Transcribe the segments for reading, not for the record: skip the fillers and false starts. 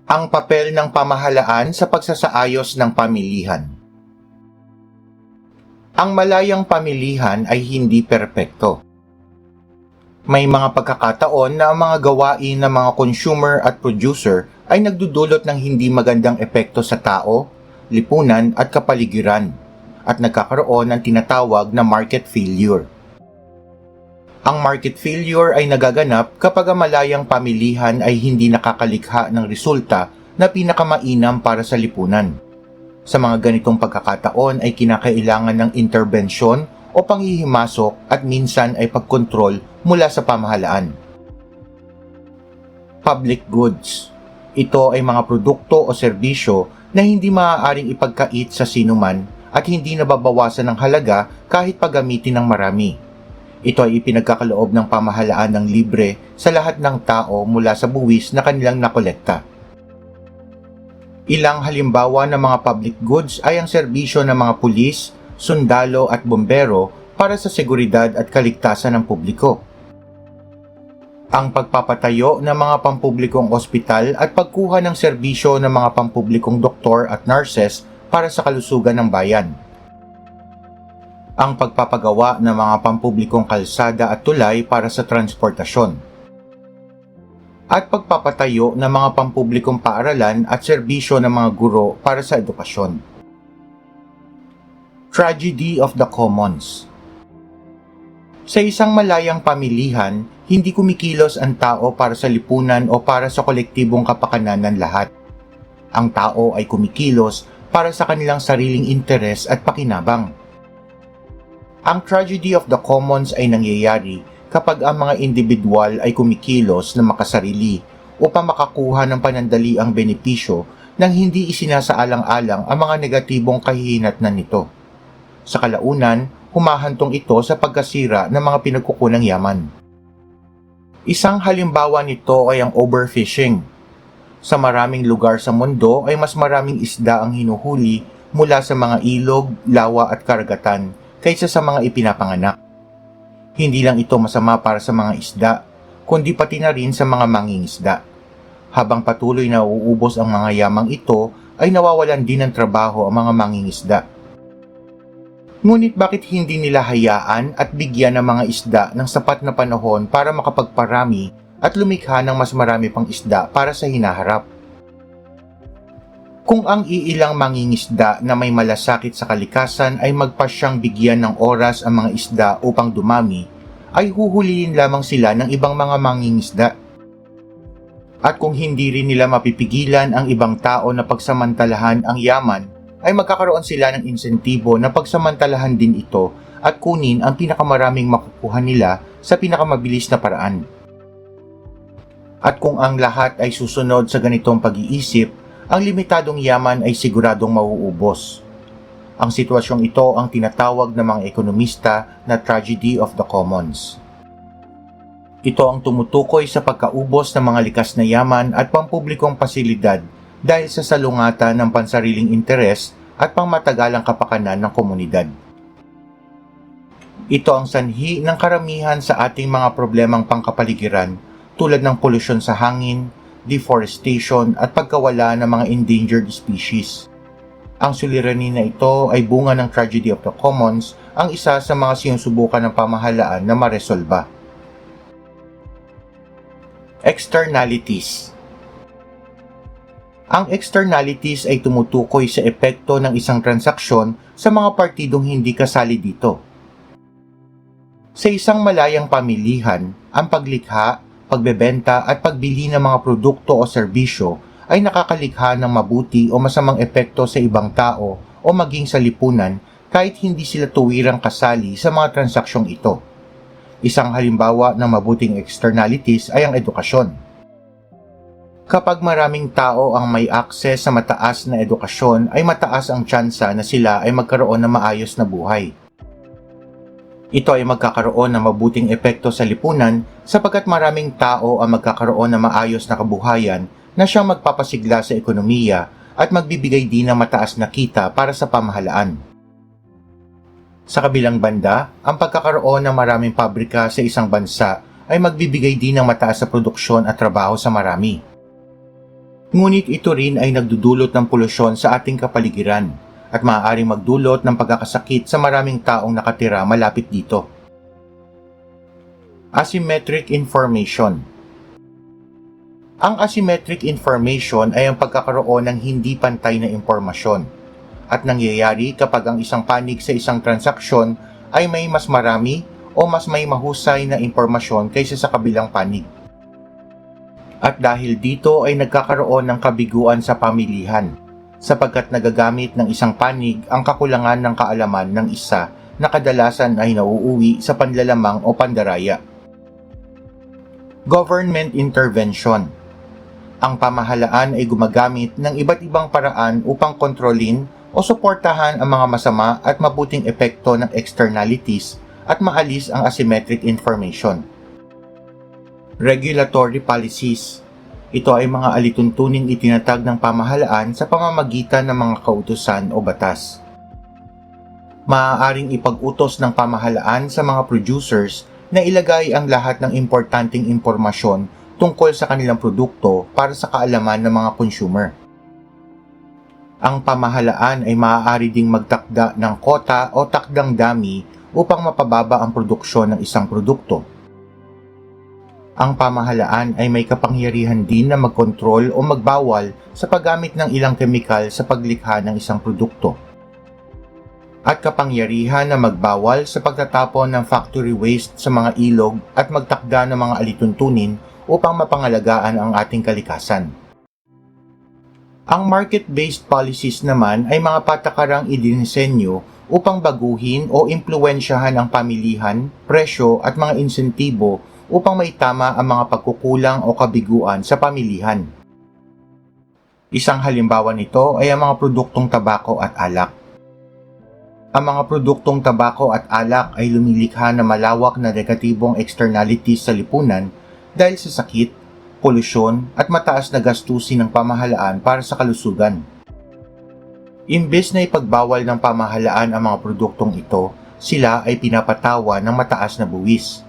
Ang papel ng pamahalaan sa pagsasaayos ng pamilihan. Ang malayang pamilihan ay hindi perpekto. May mga pagkakataon na ang mga gawain ng mga consumer at producer ay nagdudulot ng hindi magandang epekto sa tao, lipunan at kapaligiran, at nagkakaroon ng tinatawag na market failure. Ang market failure ay nagaganap kapag ang malayang pamilihan ay hindi nakakalikha ng resulta na pinakamainam para sa lipunan. Sa mga ganitong pagkakataon ay kinakailangan ng interbensyon o panghihimasok at minsan ay pagkontrol mula sa pamahalaan. Public goods. Ito ay mga produkto o serbisyo na hindi maaaring ipagkait sa sinuman at hindi nababawasan ng halaga kahit paggamitin ng marami. Ito ay ipinagkakaloob ng pamahalaan ng libre sa lahat ng tao mula sa buwis na kanilang nakolekta. Ilang halimbawa ng mga public goods ay ang serbisyo ng mga pulis, sundalo at bombero para sa seguridad at kaligtasan ng publiko. Ang pagpapatayo ng mga pampublikong ospital at pagkuha ng serbisyo ng mga pampublikong doktor at nurses para sa kalusugan ng bayan. Ang pagpapagawa ng mga pampublikong kalsada at tulay para sa transportasyon. At pagpapatayo ng mga pampublikong paaralan at serbisyo ng mga guro para sa edukasyon. Tragedy of the Commons. Sa isang malayang pamilihan, hindi kumikilos ang tao para sa lipunan o para sa kolektibong kapakanan ng lahat. Ang tao ay kumikilos para sa kanilang sariling interes at pakinabang. Ang tragedy of the commons ay nangyayari kapag ang mga individual ay kumikilos na makasarili upang makakuha ng panandaliang benepisyo nang hindi isinasaalang-alang ang mga negatibong kahihinatnan nito. Sa kalaunan, humahantong ito sa pagkasira ng mga pinagkukunang yaman. Isang halimbawa nito ay ang overfishing. Sa maraming lugar sa mundo ay mas maraming isda ang hinuhuli mula sa mga ilog, lawa at karagatan kaysa sa mga ipinapanganak. Hindi lang ito masama para sa mga isda, kundi pati na rin sa mga mangingisda. Habang patuloy na uubos ang mga yamang ito, ay nawawalan din ng trabaho ang mga mangingisda. Ngunit bakit hindi nila hayaan at bigyan ng mga isda ng sapat na panahon para makapagparami at lumikha ng mas marami pang isda para sa hinaharap? Kung ang iilang mangingisda na may malasakit sa kalikasan ay magpasyang bigyan ng oras ang mga isda upang dumami, ay huhulihin lamang sila ng ibang mga mangingisda. At kung hindi rin nila mapipigilan ang ibang tao na pagsamantalahan ang yaman, ay magkakaroon sila ng insentibo na pagsamantalahan din ito at kunin ang pinakamaraming makukuha nila sa pinakamabilis na paraan. At kung ang lahat ay susunod sa ganitong pag-iisip, ang limitadong yaman ay siguradong mauubos. Ang sitwasyong ito ang tinatawag ng mga ekonomista na tragedy of the commons. Ito ang tumutukoy sa pagkaubos ng mga likas na yaman at pampublikong pasilidad dahil sa salungatan ng pansariling interes at pangmatagalang kapakanan ng komunidad. Ito ang sanhi ng karamihan sa ating mga problemang pangkapaligiran tulad ng polusyon sa hangin, deforestation at pagkawala ng mga endangered species. Ang suliranin na ito ay bunga ng tragedy of the commons, ang isa sa mga sinusubukan ng pamahalaan na maresolba. Externalities. Ang externalities ay tumutukoy sa epekto ng isang transaksyon sa mga partidong hindi kasali dito. Sa isang malayang pamilihan, ang paglikha, pagbebenta at pagbili ng mga produkto o serbisyo ay nakakalikha ng mabuti o masamang epekto sa ibang tao o maging sa lipunan kahit hindi sila tuwirang kasali sa mga transaksyon ito. Isang halimbawa ng mabuting externalities ay ang edukasyon. Kapag maraming tao ang may akses sa mataas na edukasyon ay mataas ang tsansa na sila ay magkaroon ng maayos na buhay. Ito ay magkakaroon ng mabuting epekto sa lipunan sapagkat maraming tao ang magkakaroon ng maayos na kabuhayan na siyang magpapasigla sa ekonomiya at magbibigay din ng mataas na kita para sa pamahalaan. Sa kabilang banda, ang pagkakaroon ng maraming pabrika sa isang bansa ay magbibigay din ng mataas na produksyon at trabaho sa marami. Ngunit ito rin ay nagdudulot ng polusyon sa ating kapaligiran at maaaring magdulot ng pagkakasakit sa maraming taong nakatira malapit dito. Asymmetric information. Ang asymmetric information ay ang pagkakaroon ng hindi pantay na impormasyon at nangyayari kapag ang isang panig sa isang transaksyon ay may mas marami o mas may mahusay na impormasyon kaysa sa kabilang panig. At dahil dito ay nagkakaroon ng kabiguan sa pamilihan sapagkat nagagamit ng isang panig ang kakulangan ng kaalaman ng isa na kadalasan ay nauuwi sa panlalamang o pandaraya. Government intervention. Ang pamahalaan ay gumagamit ng iba't ibang paraan upang kontrolin o suportahan ang mga masama at mabuting epekto ng externalities at maalis ang asymmetric information. Regulatory policies. Ito ay mga alituntuning itinatag ng pamahalaan sa pamamagitan ng mga kautusan o batas. Maaaring ipag-utos ng pamahalaan sa mga producers na ilagay ang lahat ng importanteng impormasyon tungkol sa kanilang produkto para sa kaalaman ng mga consumer. Ang pamahalaan ay maaari ding magtakda ng kota o takdang dami upang mapababa ang produksyon ng isang produkto. Ang pamahalaan ay may kapangyarihan din na magkontrol o magbawal sa paggamit ng ilang kemikal sa paglikha ng isang produkto. At kapangyarihan na magbawal sa pagtatapon ng factory waste sa mga ilog at magtakda ng mga alituntunin upang mapangalagaan ang ating kalikasan. Ang market-based policies naman ay mga patakarang idinisenyo upang baguhin o impluwensyahan ang pamilihan, presyo at mga insentibo upang maitama ang mga pagkukulang o kabiguan sa pamilihan. Isang halimbawa nito ay ang mga produktong tabako at alak. Ang mga produktong tabako at alak ay lumilikha ng malawak na negatibong externalities sa lipunan dahil sa sakit, polusyon at mataas na gastusin ng pamahalaan para sa kalusugan. Imbes na ipagbawal ng pamahalaan ang mga produktong ito, sila ay pinapatawa ng mataas na buwis.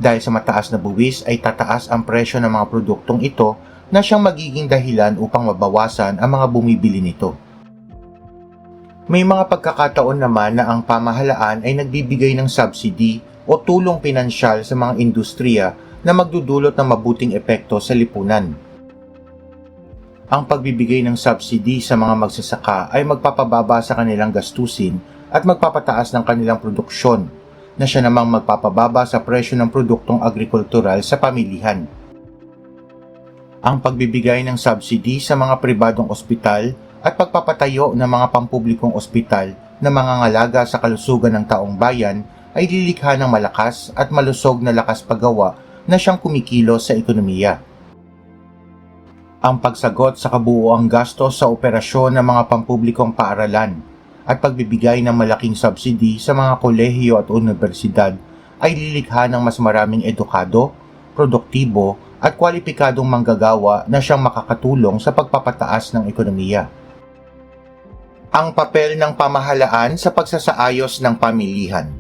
Dahil sa mataas na buwis ay tataas ang presyo ng mga produktong ito na siyang magiging dahilan upang mabawasan ang mga bumibili nito. May mga pagkakataon naman na ang pamahalaan ay nagbibigay ng subsidy o tulong pinansyal sa mga industriya na magdudulot ng mabuting epekto sa lipunan. Ang pagbibigay ng subsidy sa mga magsasaka ay magpapababa sa kanilang gastusin at magpapataas ng kanilang produksyon, na siya namang magpapababa sa presyo ng produktong agrikultural sa pamilihan. Ang pagbibigay ng subsidy sa mga pribadong ospital at pagpapatayo ng mga pampublikong ospital na mangangalaga sa kalusugan ng taong bayan ay lilikha ng malakas at malusog na lakas paggawa na siyang kumikilos sa ekonomiya. Ang pagsagot sa kabuuang gastos sa operasyon ng mga pampublikong paaralan at pagbibigay ng malaking subsidy sa mga kolehiyo at universidad ay lilikha ng mas maraming edukado, produktibo at kwalipikadong manggagawa na siyang makakatulong sa pagpapataas ng ekonomiya. Ang papel ng pamahalaan sa pagsasaayos ng pamilihan.